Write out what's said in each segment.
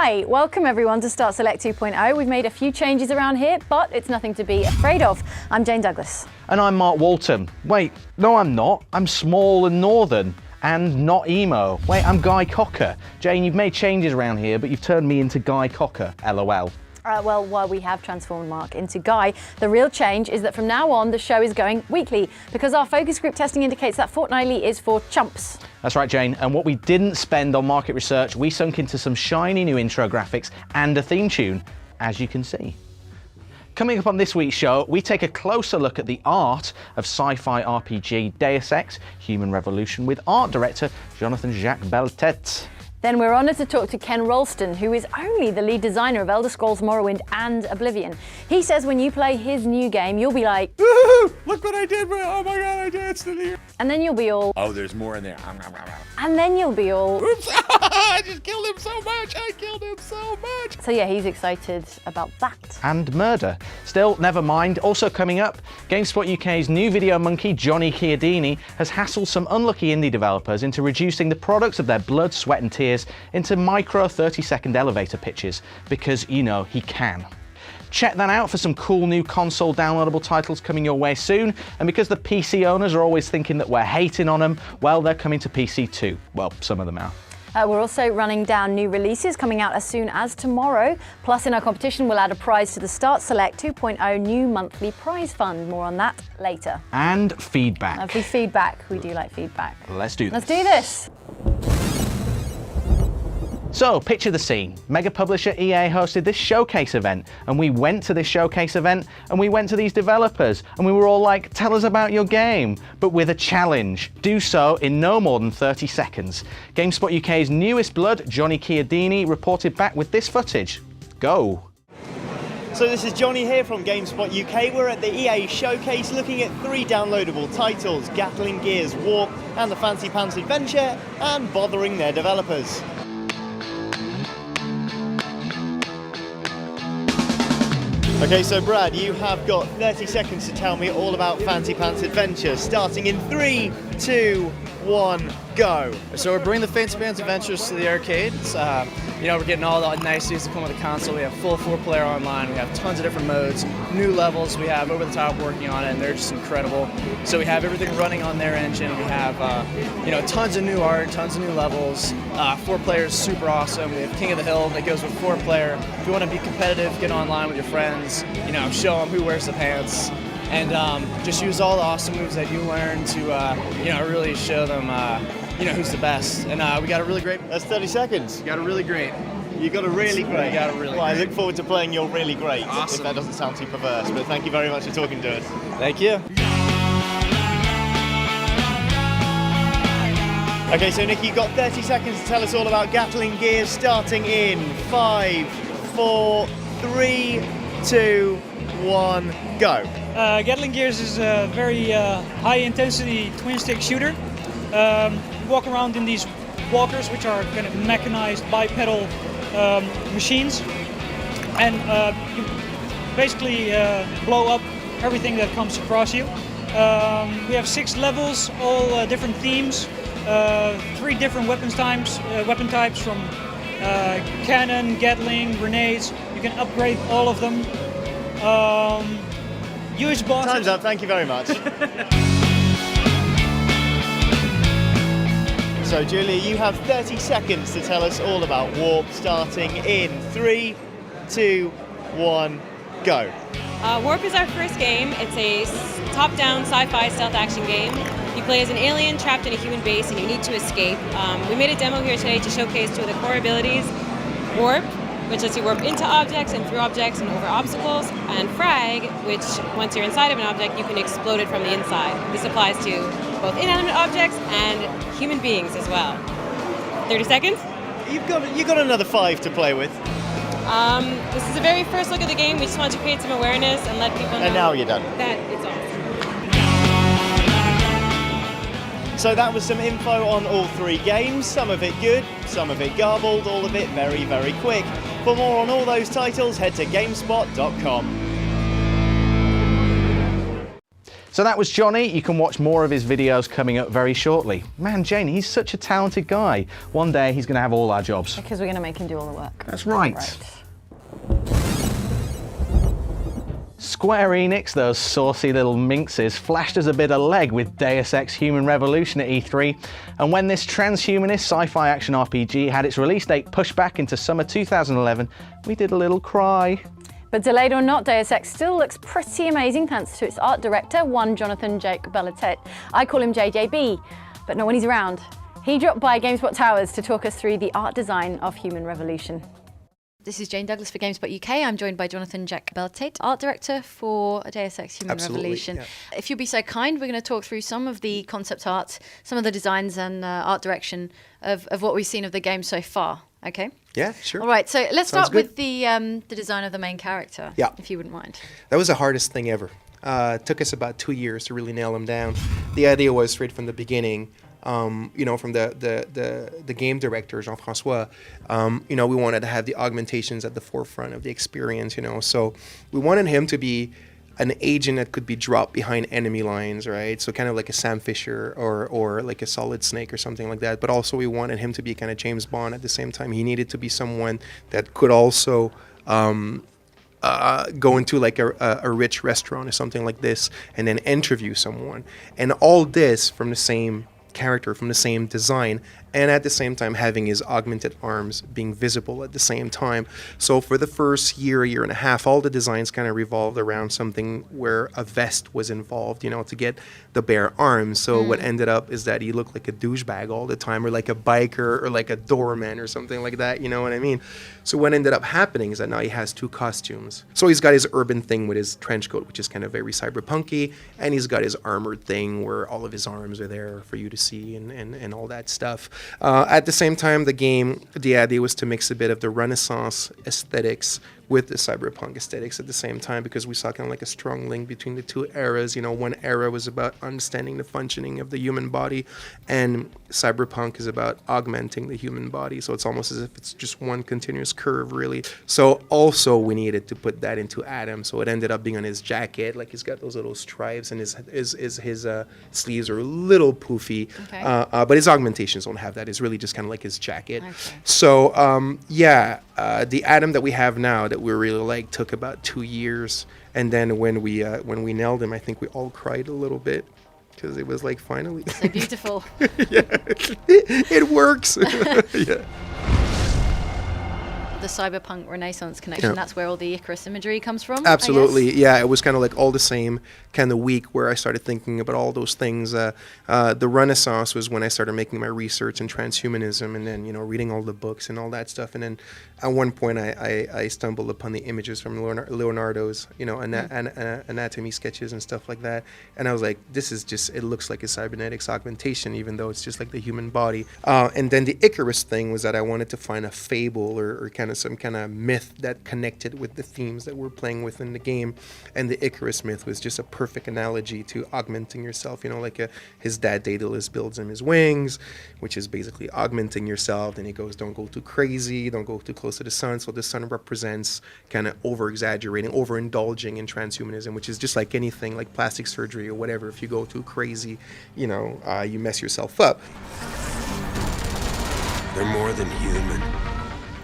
Hi, welcome everyone to Start Select 2.0. We've made a few changes around here, but it's nothing to be afraid of. I'm Jane Douglas. And I'm Mark Walton. Wait, no I'm not. I'm small and northern. And not emo. Wait, I'm Guy Cocker. Jane, you've made changes around here, but you've turned me into Guy Cocker, LOL. Well, while we have transformed Mark into Guy, the real change is that from now on, the show is going weekly, because our focus group testing indicates that fortnightly is for chumps. That's right, Jane, and what we didn't spend on market research, we sunk into some shiny new intro graphics and a theme tune, as you can see. Coming up on this week's show, we take a closer look at the art of sci-fi RPG Deus Ex: Human Revolution with art director Jonathan Jacques Beltet. Then we're honoured to talk to Ken Ralston, who is only the lead designer of Elder Scrolls Morrowind and Oblivion. He says when you play his new game, you'll be like, "Woohoo! Look what I did! Oh my god, I danced in here!" And then you'll be all, "Oh, there's more in there." And then you'll be all, "Oops! I just killed him so much! I killed him so much!" So yeah, he's excited about that. And murder. Still, never mind. Also coming up, GameSpot UK's new video monkey, Johnny Chiodini, has hassled some unlucky indie developers into reducing the products of their blood, sweat and tears into micro 30-second elevator pitches, because, you know, he can. Check that out for some cool new console downloadable titles coming your way soon, and because the PC owners are always thinking that we're hating on them, well, they're coming to PC too. Well, some of them are. We're also running down new releases coming out as soon as tomorrow. Plus, in our competition, we'll add a prize to the Start Select 2.0 new monthly prize fund. More on that later. And feedback. Lovely feedback. We do like feedback. Let's do this. Let's do this. So, picture the scene. Mega publisher EA hosted this showcase event, and we went to this showcase event, and we went to these developers, and we were all like, tell us about your game, but with a challenge. Do so in no more than 30 seconds. GameSpot UK's newest blood, Johnny Chiodini, reported back with this footage. Go. So this is Johnny here from GameSpot UK. We're at the EA showcase looking at 3 downloadable titles, Gatling Gears Warp and the Fancy Pants Adventure, and bothering their developers. Okay, so Brad, you have got 30 seconds to tell me all about Fancy Pants Adventure, starting in 3, 2, 1, go. So we're bringing the Fancy Pants Adventures to the arcades. We're getting all the niceties that come with the console. We have full 4-player online. We have tons of different modes, new levels. We have Over the Top working on it, and they're just incredible. So we have everything running on their engine. We have, tons of new art, tons of new levels. 4 players, super awesome. We have King of the Hill that goes with 4-player. If you want to be competitive, get online with your friends. Show them who wears the pants. And just use all the awesome moves that you learn to, really show them, who's the best. And we got a really great... That's 30 seconds. Got a really great. You got a really great. Got a really well, great. I look forward to playing your really great, awesome. If that doesn't sound too perverse. But thank you very much for talking to us. Thank you. Okay, so Nick, you've got 30 seconds to tell us all about Gatling Gears, starting in 5, 4, 3, 2, 1, go. Gatling Gears is a very high-intensity twin-stick shooter. You walk around in these walkers, which are kind of mechanized bipedal machines, and you basically blow up everything that comes across you. We have 6 levels, all different themes, 3 different weapon types from cannon, Gatling, grenades. You can upgrade all of them. Huge bosses. Time's up, thank you very much. So Julia, you have 30 seconds to tell us all about Warp, starting in 3, 2, 1, go. Warp is our first game. It's a top-down sci-fi stealth action game. You play as an alien trapped in a human base and you need to escape. We made a demo here today to showcase 2 of the core abilities. Warp, which lets you warp into objects and through objects and over obstacles, and Frag, which once you're inside of an object, you can explode it from the inside. This applies to both inanimate objects and human beings as well. 30 seconds? You've got another 5 to play with. This is the very first look at the game. We just want to create some awareness and let people know And now you're done. that it's awesome. So that was some info on all 3 games, some of it good, some of it garbled, all of it very, very quick. For more on all those titles, head to GameSpot.com. So that was Johnny. You can watch more of his videos coming up very shortly. Man, Jane, he's such a talented guy. One day he's going to have all our jobs. Because we're going to make him do all the work. That's right. Square Enix, those saucy little minxes, flashed us a bit of leg with Deus Ex Human Revolution at E3, and when this transhumanist sci-fi action RPG had its release date pushed back into summer 2011, we did a little cry. But delayed or not, Deus Ex still looks pretty amazing thanks to its art director, one Jonathan Jake Bellatet. I call him JJB, but not when he's around. He dropped by GameSpot Towers to talk us through the art design of Human Revolution. This is Jane Douglas for GameSpot UK. I'm joined by Jonathan Jack Bellatet, art director for Deus Ex Human Revolution. Yeah. If you'll be so kind, we're going to talk through some of the concept art, some of the designs and art direction of what we've seen of the game so far. Okay? Yeah, sure. All right, so let's Sounds start with the design of the main character, if you wouldn't mind. That was the hardest thing ever. It took us about 2 years to really nail him down. The idea was straight from the beginning, from the game director, Jean-François, we wanted to have the augmentations at the forefront of the experience, So we wanted him to be an agent that could be dropped behind enemy lines, right? So kind of like a Sam Fisher or like a Solid Snake or something like that. But also we wanted him to be kind of James Bond at the same time. He needed to be someone that could also go into like a rich restaurant or something like this and then interview someone. And all this from the same character, from the same design, and at the same time having his augmented arms being visible at the same time. So for the first year and a half, all the designs kind of revolved around something where a vest was involved, to get the bare arms. So what ended up is that he looked like a douchebag all the time, or like a biker, or like a doorman or something like that, you know what I mean? So what ended up happening is that now he has two costumes. So he's got his urban thing with his trench coat, which is kind of very cyberpunky, and he's got his armored thing where all of his arms are there for you to see and all that stuff. At the same time, the idea was to mix a bit of the Renaissance aesthetics with the cyberpunk aesthetics at the same time, because we saw kind of like a strong link between the two eras. One era was about understanding the functioning of the human body, and cyberpunk is about augmenting the human body. So it's almost as if it's just one continuous curve, really. So also we needed to put that into Adam. So it ended up being on his jacket, like he's got those little stripes, and his sleeves are a little poofy. Okay. But his augmentations don't have that. It's really just kind of like his jacket. Okay. So the Adam that we have now that we really like took about 2 years, and then when we nailed him, I think we all cried a little bit because it was like finally. So beautiful. Yeah, it works. Yeah. The cyberpunk Renaissance connection, that's where all the Icarus imagery comes from. Absolutely. Yeah, it was kind of like all the same kind of week where I started thinking about all those things. The Renaissance was when I started making my research in transhumanism, and then reading all the books and all that stuff. And then at one point I stumbled upon the images from Leonardo's anatomy sketches and stuff like that, and I was like, this is just, it looks like a cybernetics augmentation, even though it's just like the human body. And then the Icarus thing was that I wanted to find a fable or kind of some kind of myth that connected with the themes that we're playing with in the game, and the Icarus myth was just a perfect analogy to augmenting yourself. His dad Daedalus builds him his wings, which is basically augmenting yourself. Then he goes, don't go too crazy, don't go too close to the sun. So the sun represents kind of over-exaggerating, overindulging in transhumanism, which is just like anything, like plastic surgery or whatever. If you go too crazy, you mess yourself up. They're more than human.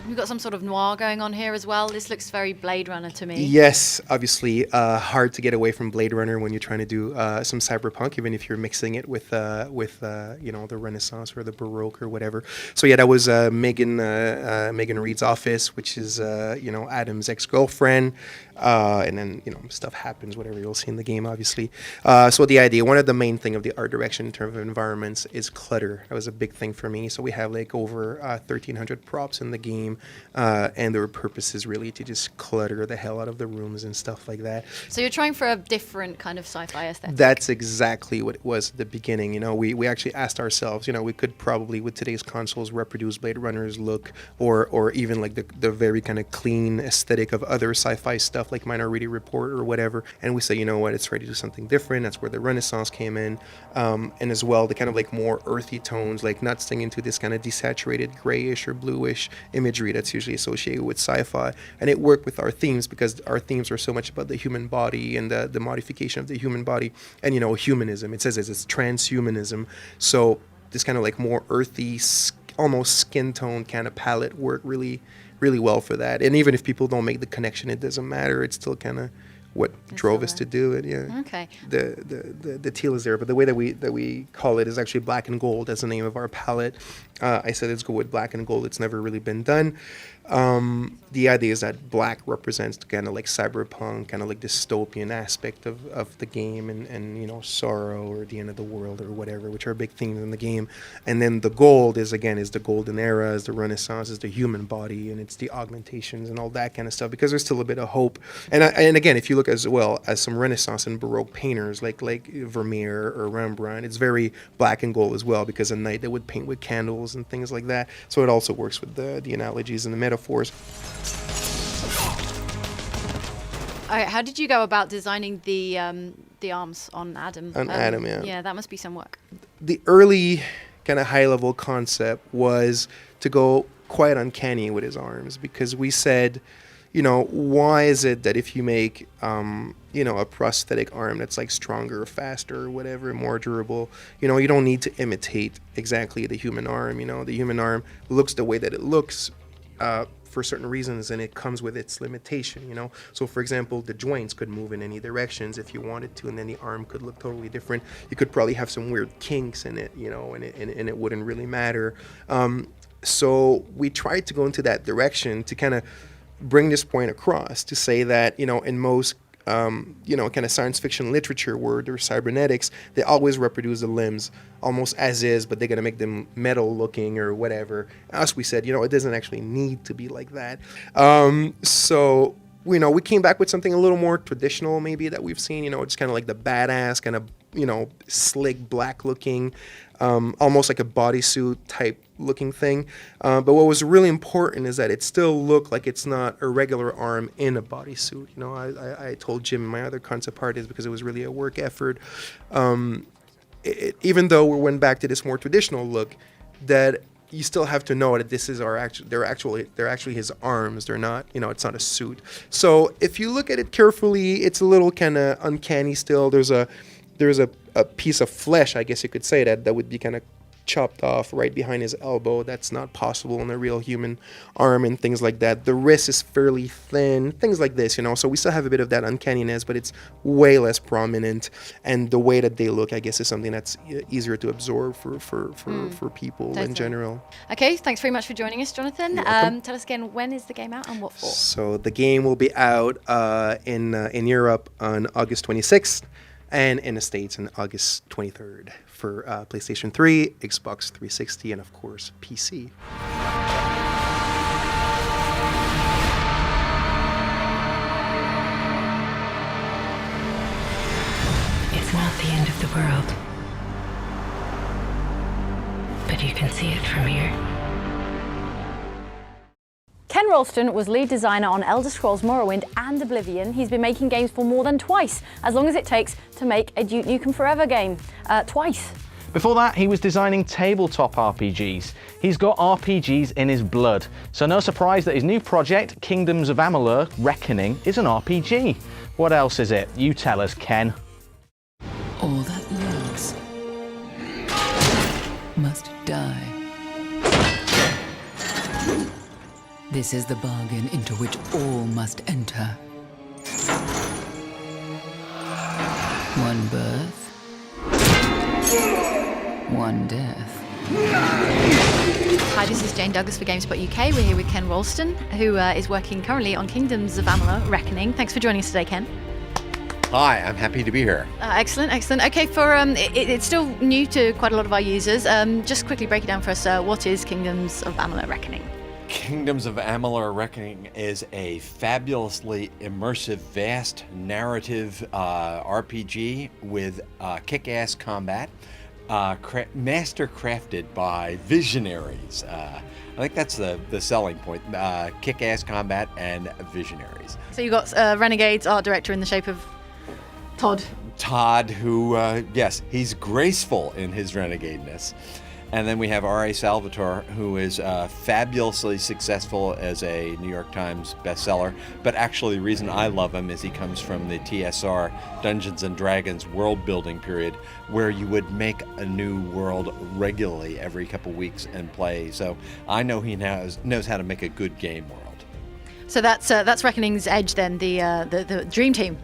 We've got some sort of noir going on here as well. This looks very Blade Runner to me. Yes, obviously, hard to get away from Blade Runner when you're trying to do some cyberpunk, even if you're mixing it with the Renaissance or the Baroque or whatever. So yeah, that was Megan Reed's office, which is Adam's ex-girlfriend. And then stuff happens, whatever you'll see in the game, obviously. So the idea, one of the main thing of the art direction in terms of environments is clutter. That was a big thing for me. So we have like over 1,300 props in the game, and their purpose is really to just clutter the hell out of the rooms and stuff like that. So you're trying for a different kind of sci-fi aesthetic. That's exactly what it was at the beginning. We actually asked ourselves, we could probably with today's consoles reproduce Blade Runner's look, or even like the very kind of clean aesthetic of other sci-fi stuff like Minority Report or whatever, and we say, it's ready to do something different. That's where the Renaissance came in, and as well the kind of like more earthy tones, like not sticking into this kind of desaturated grayish or bluish imagery imagery that's usually associated with sci-fi, and it worked with our themes because our themes are so much about the human body and the modification of the human body, and humanism. It says it's transhumanism, so this kind of like more earthy, almost skin tone kind of palette worked really, really well for that. And even if people don't make the connection, it doesn't matter. It's still kind of what drove us to do it. Yeah. Okay. The teal is there, but the way that we call it is actually black and gold as the name of our palette. I said let's go with black and gold. It's never really been done. The idea is that black represents kind of like cyberpunk, kind of like dystopian aspect of the game, and sorrow or the end of the world or whatever, which are big themes in the game. And then the gold is the golden era, is the Renaissance, is the human body, and it's the augmentations and all that kind of stuff, because there's still a bit of hope. And again, if you look as well as some Renaissance and Baroque painters like Vermeer or Rembrandt, it's very black and gold as well, because at night they would paint with candles and things like that. So it also works with the analogies and the metaphors. All right, how did you go about designing the arms on Adam? On Adam, yeah. Yeah, that must be some work. The early kind of high-level concept was to go quite uncanny with his arms, because we said, why is it that if you make, a prosthetic arm that's like stronger, faster, or whatever, more durable, you don't need to imitate exactly the human arm. The human arm looks the way that it looks for certain reasons, and it comes with its limitation. So for example, the joints could move in any directions if you wanted to, and then the arm could look totally different. You could probably have some weird kinks in it, and it wouldn't really matter. So we tried to go into that direction to kind of bring this point across, to say that in most kind of science fiction literature where there's cybernetics, they always reproduce the limbs almost as is, but they're going to make them metal looking or whatever. As we said, it doesn't actually need to be like that. So we came back with something a little more traditional maybe that we've seen, just kind of like the badass kind of, slick black looking, almost like a bodysuit type looking thing. But what was really important is that it still looked like it's not a regular arm in a bodysuit. I told Jim, my other concept artist, because it was really a work effort. Even though we went back to this more traditional look, that you still have to know that this is they're actually his arms. They're not, it's not a suit. So if you look at it carefully, it's a little kind of uncanny still. There's a piece of flesh, I guess you could say, that would be kind of chopped off right behind his elbow. That's not possible in a real human arm, and things like that. The wrist is fairly thin, things like this, So we still have a bit of that uncanniness, but it's way less prominent. And the way that they look, I guess, is something that's easier to absorb for people Totally. In general. Okay, thanks very much for joining us, Jonathan. You're welcome. Tell us again, when is the game out and what for? So the game will be out in Europe on August 26th. And in the States on August 23rd for PlayStation 3, Xbox 360, and of course, PC. It's not the end of the world, but you can see it from here. Ken Rolston was lead designer on Elder Scrolls Morrowind and Oblivion. He's been making games for more than twice, as long as it takes to make a Duke Nukem Forever game. Twice. Before that, he was designing tabletop RPGs. He's got RPGs in his blood, so no surprise that his new project, Kingdoms of Amalur: Reckoning, is an RPG. What else is it? You tell us, Ken. All that lives must die. This is the bargain into which all must enter. One birth, one death. Hi, this is Jane Douglas for GameSpot UK. We're here with Ken Rolston, who is working currently on Kingdoms of Amalur: Reckoning. Thanks for joining us today, Ken. Hi, I'm happy to be here. Excellent. Okay, it's still new to quite a lot of our users. Just quickly break it down for us. What is Kingdoms of Amalur: Reckoning? Kingdoms of Amalur: Reckoning is a fabulously immersive, vast narrative RPG with kick-ass combat, master-crafted by visionaries. I think that's the selling point, kick-ass combat and visionaries. So you've got Renegade's art director in the shape of Todd. Todd, who, yes, he's graceful in his renegadeness. And then we have R.A. Salvatore, who is fabulously successful as a New York Times bestseller. But actually, the reason I love him is he comes from the TSR, Dungeons and Dragons world building period, where you would make a new world regularly every couple weeks and play. So I know he knows how to make a good game world. So that's Reckoning's Edge then, the Dream Team.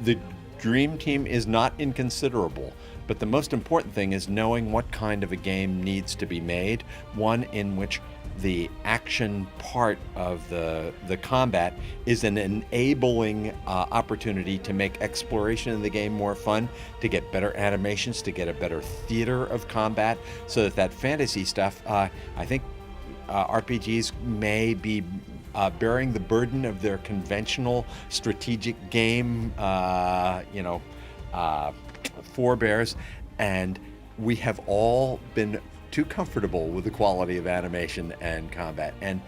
The Dream Team is not inconsiderable. But the most important thing is knowing what kind of a game needs to be made, one in which the action part of the combat is an enabling opportunity to make exploration in the game more fun, to get better animations, to get a better theater of combat, so that fantasy stuff, I think RPGs may be bearing the burden of their conventional strategic game, forebears, and we have all been too comfortable with the quality of animation and combat, and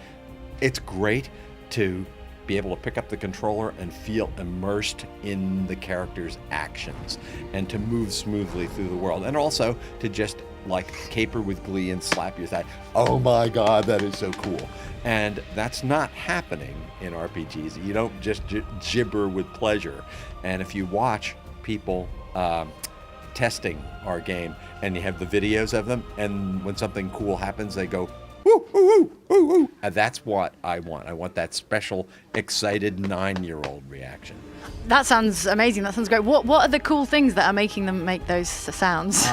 it's great to be able to pick up the controller and feel immersed in the character's actions and to move smoothly through the world, and also to just like caper with glee and slap your thigh. Oh my god, that is so cool. And that's not happening in RPGs. You don't just gibber with pleasure. And if you watch people testing our game and you have the videos of them, and when something cool happens they go woo woo woo woo woo, and that's what I want that special excited 9-year-old reaction. That sounds amazing. That sounds great. What are the cool things that are making them make those sounds?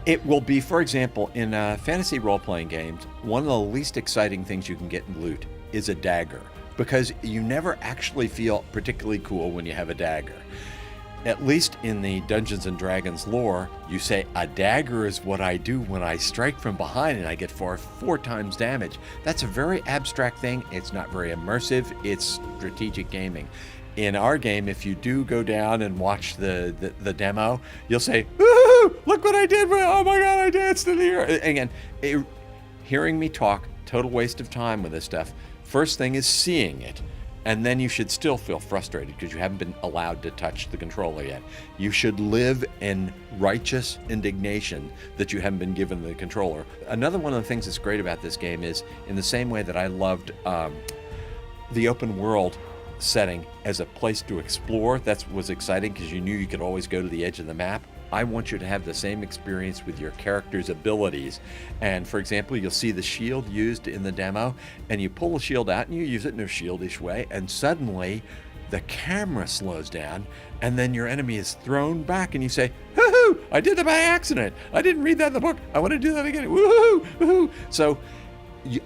It will be, for example, in fantasy role-playing games, one of the least exciting things you can get in loot is a dagger, because you never actually feel particularly cool when you have a dagger. At least in the Dungeons and Dragons lore, you say, a dagger is what I do when I strike from behind and I get four times damage. That's a very abstract thing. It's not very immersive. It's strategic gaming. In our game, if you do go down and watch the demo, you'll say, woohoo, look what I did. Oh my God, I danced in the air. Again, hearing me talk, total waste of time with this stuff. First thing is seeing it. And then you should still feel frustrated because you haven't been allowed to touch the controller yet. You should live in righteous indignation that you haven't been given the controller. Another one of the things that's great about this game is, in the same way that I loved the open world setting as a place to explore, that was exciting because you knew you could always go to the edge of the map. I want you to have the same experience with your character's abilities. And for example, you'll see the shield used in the demo, and you pull the shield out and you use it in a shieldish way, and suddenly the camera slows down, and then your enemy is thrown back, and you say, woohoo, I did it by accident. I didn't read that in the book. I want to do that again. Woohoo, woohoo. So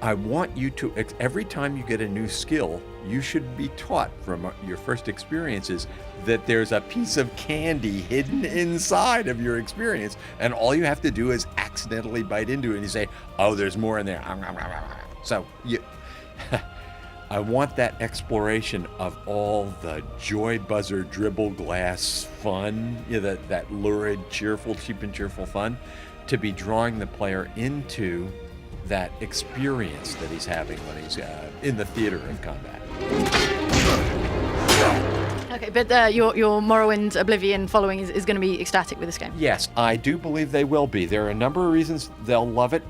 I want you to, every time you get a new skill, you should be taught from your first experiences that there's a piece of candy hidden inside of your experience, and all you have to do is accidentally bite into it and you say, oh, there's more in there. So I want that exploration of all the joy buzzer dribble glass fun, that lurid, cheerful, cheap and cheerful fun, to be drawing the player into that experience that he's having when he's in the theater of combat. Okay, but your Morrowind Oblivion following is going to be ecstatic with this game. Yes, I do believe they will be. There are a number of reasons they'll love it.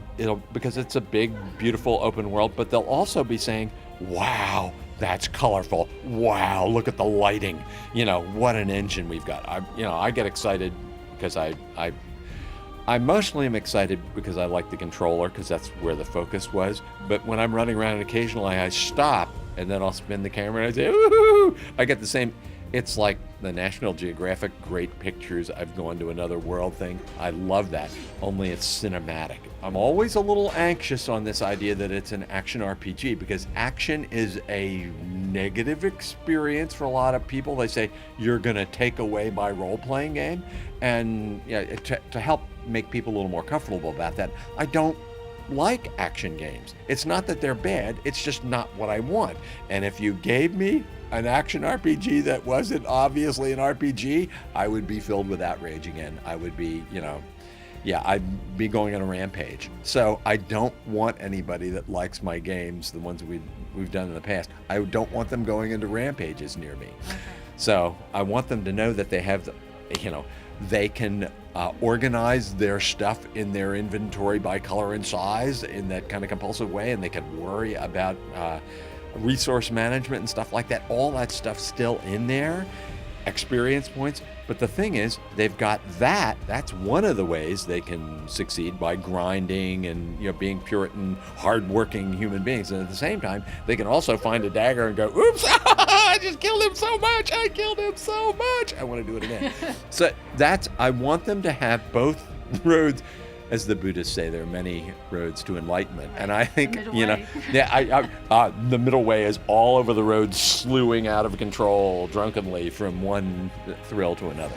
Because it's a big, beautiful open world, but they'll also be saying, wow, that's colorful. Wow, look at the lighting. What an engine we've got. I get excited because I mostly am excited because I like the controller, because that's where the focus was. But when I'm running around, and occasionally I stop and then I'll spin the camera and I say, ooh, I get the same. It's like the National Geographic Great Pictures, I've gone to another world thing. I love that, only it's cinematic. I'm always a little anxious on this idea that it's an action RPG, because action is a negative experience for a lot of people. They say, you're going to take away my role-playing game. And to help make people a little more comfortable about that, I don't like action games. It's not that they're bad, it's just not what I want. And if you gave me an action RPG that wasn't obviously an RPG, I would be filled with outrage again. I would be, I'd be going on a rampage. So I don't want anybody that likes my games, the ones we've done in the past, I don't want them going into rampages near me. Okay. So I want them to know that they have They can organize their stuff in their inventory by color and size in that kind of compulsive way, and they can worry about resource management and stuff like that. All that stuff's still in there, experience points. But the thing is, they've got that. That's one of the ways they can succeed, by grinding and being Puritan, hardworking human beings. And at the same time, they can also find a dagger and go, "Oops, I just killed him so much. I killed him so much. I want to do it again." So I want them to have both roads. As the Buddhists say, there are many roads to enlightenment, and I think the middle way is all over the road, slewing out of control drunkenly from one thrill to another.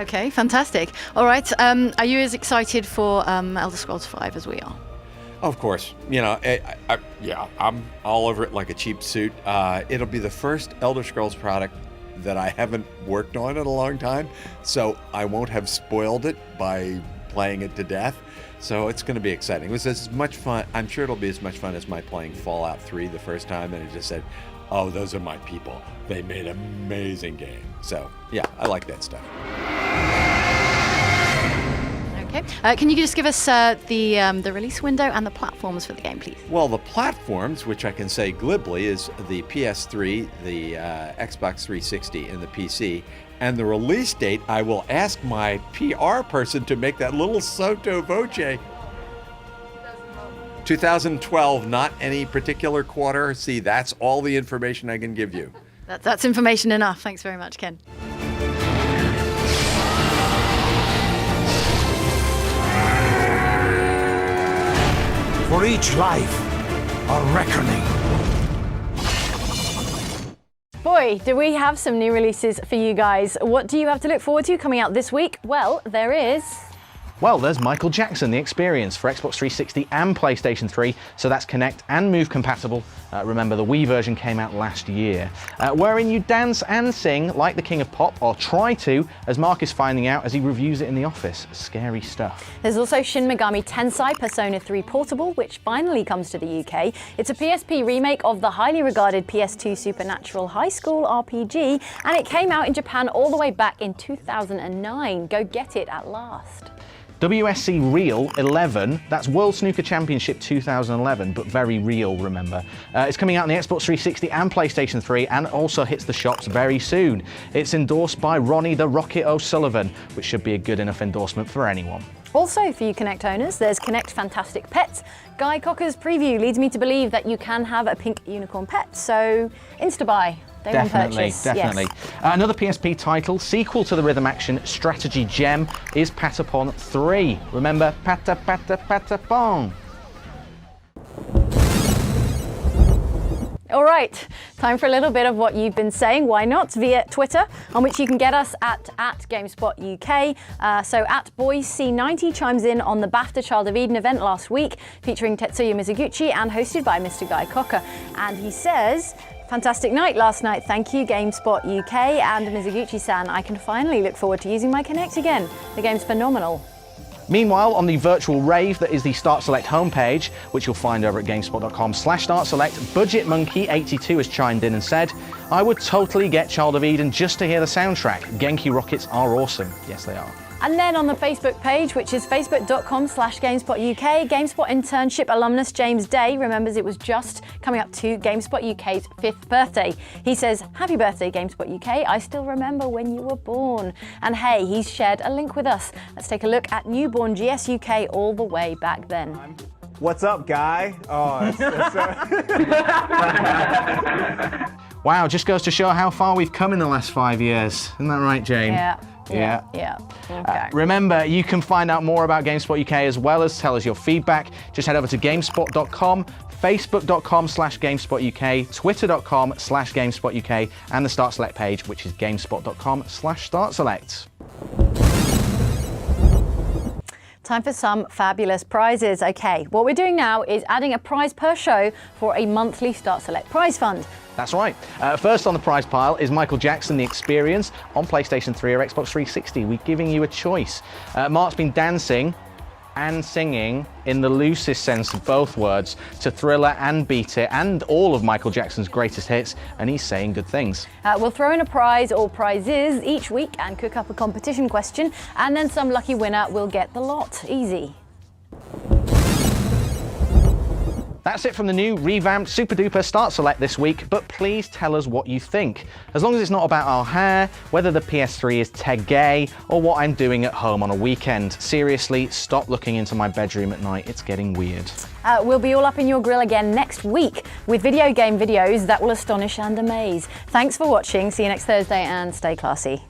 Okay, fantastic. All right, are you as excited for Elder Scrolls V as we are? Of course, I'm all over it like a cheap suit. It'll be the first Elder Scrolls product that I haven't worked on in a long time, so I won't have spoiled it by playing it to death. So it's going to be exciting. It was as much fun. I'm sure it'll be as much fun as my playing Fallout 3 the first time, and it just said, "Oh, those are my people. They made an amazing game." So yeah, I like that stuff. Okay. Can you just give us the release window and the platforms for the game, please? Well, the platforms, which I can say glibly, is the PS3, the Xbox 360, and the PC. And the release date, I will ask my PR person to make that little sotto voce. 2012, not any particular quarter. See, that's all the information I can give you. That's information enough. Thanks very much, Ken. For each life, a reckoning. Boy, do we have some new releases for you guys. What do you have to look forward to coming out this week? Well, there is... Well, there's Michael Jackson, The Experience for Xbox 360 and PlayStation 3, so that's Kinect and Move compatible. Remember, the Wii version came out last year, wherein you dance and sing like the King of Pop, or try to, as Mark is finding out as he reviews it in the office. Scary stuff. There's also Shin Megami Tensei Persona 3 Portable, which finally comes to the UK. It's a PSP remake of the highly regarded PS2 Supernatural High School RPG, and it came out in Japan all the way back in 2009. Go get it at last. WSC Real 11, that's World Snooker Championship 2011, but very real, remember. It's coming out on the Xbox 360 and PlayStation 3, and also hits the shops very soon. It's endorsed by Ronnie the Rocket O'Sullivan, which should be a good enough endorsement for anyone. Also, for you Kinect owners, there's Kinect Fantastic Pets. Guy Cocker's preview leads me to believe that you can have a pink unicorn pet, so insta-buy. Definitely. Yes. Another PSP title, sequel to the rhythm action strategy gem, is Patapon 3. Remember, Patapon. All right, time for a little bit of what you've been saying, why not, via Twitter, on which you can get us at GameSpot UK. So at BoysC90 chimes in on the BAFTA Child of Eden event last week, featuring Tetsuya Mizuguchi and hosted by Mr. Guy Cocker. And he says, "Fantastic night last night, thank you GameSpot UK and Mizuguchi-san. I can finally look forward to using my Kinect again. The game's phenomenal." Meanwhile, on the virtual rave that is the Start Select homepage, which you'll find over at gamespot.com/StartSelect, Budget Monkey 82 has chimed in and said, "I would totally get Child of Eden just to hear the soundtrack. Genki rockets are awesome." Yes, they are. And then on the Facebook page, which is facebook.com/GameSpotUK, GameSpot internship alumnus James Day remembers it was just coming up to GameSpot UK's 5th birthday. He says, "Happy birthday, GameSpot UK. I still remember when you were born." And hey, he's shared a link with us. Let's take a look at newborn GS UK all the way back then. What's up, Guy? Oh, Wow, just goes to show how far we've come in the last 5 years. Isn't that right, Jane? Yeah. Okay. Remember, you can find out more about GameSpot UK as well as tell us your feedback. Just head over to gamespot.com, facebook.com/GameSpotUK, twitter.com/GameSpotUK, and the Start Select page, which is gamespot.com/StartSelect. Time for some fabulous prizes. Okay, what we're doing now is adding a prize per show for a monthly Start Select prize fund. That's right. First on the prize pile is Michael Jackson, The Experience on PlayStation 3 or Xbox 360. We're giving you a choice. Mark's been dancing and singing, in the loosest sense of both words, to Thriller and Beat It and all of Michael Jackson's greatest hits, and he's saying good things. We'll throw in a prize or prizes each week and cook up a competition question, and then some lucky winner will get the lot. Easy. That's it from the new, revamped, super duper Start Select this week, but please tell us what you think. As long as it's not about our hair, whether the PS3 is gay, or what I'm doing at home on a weekend. Seriously, stop looking into my bedroom at night, it's getting weird. We'll be all up in your grill again next week with video game videos that will astonish and amaze. Thanks for watching, see you next Thursday, and stay classy.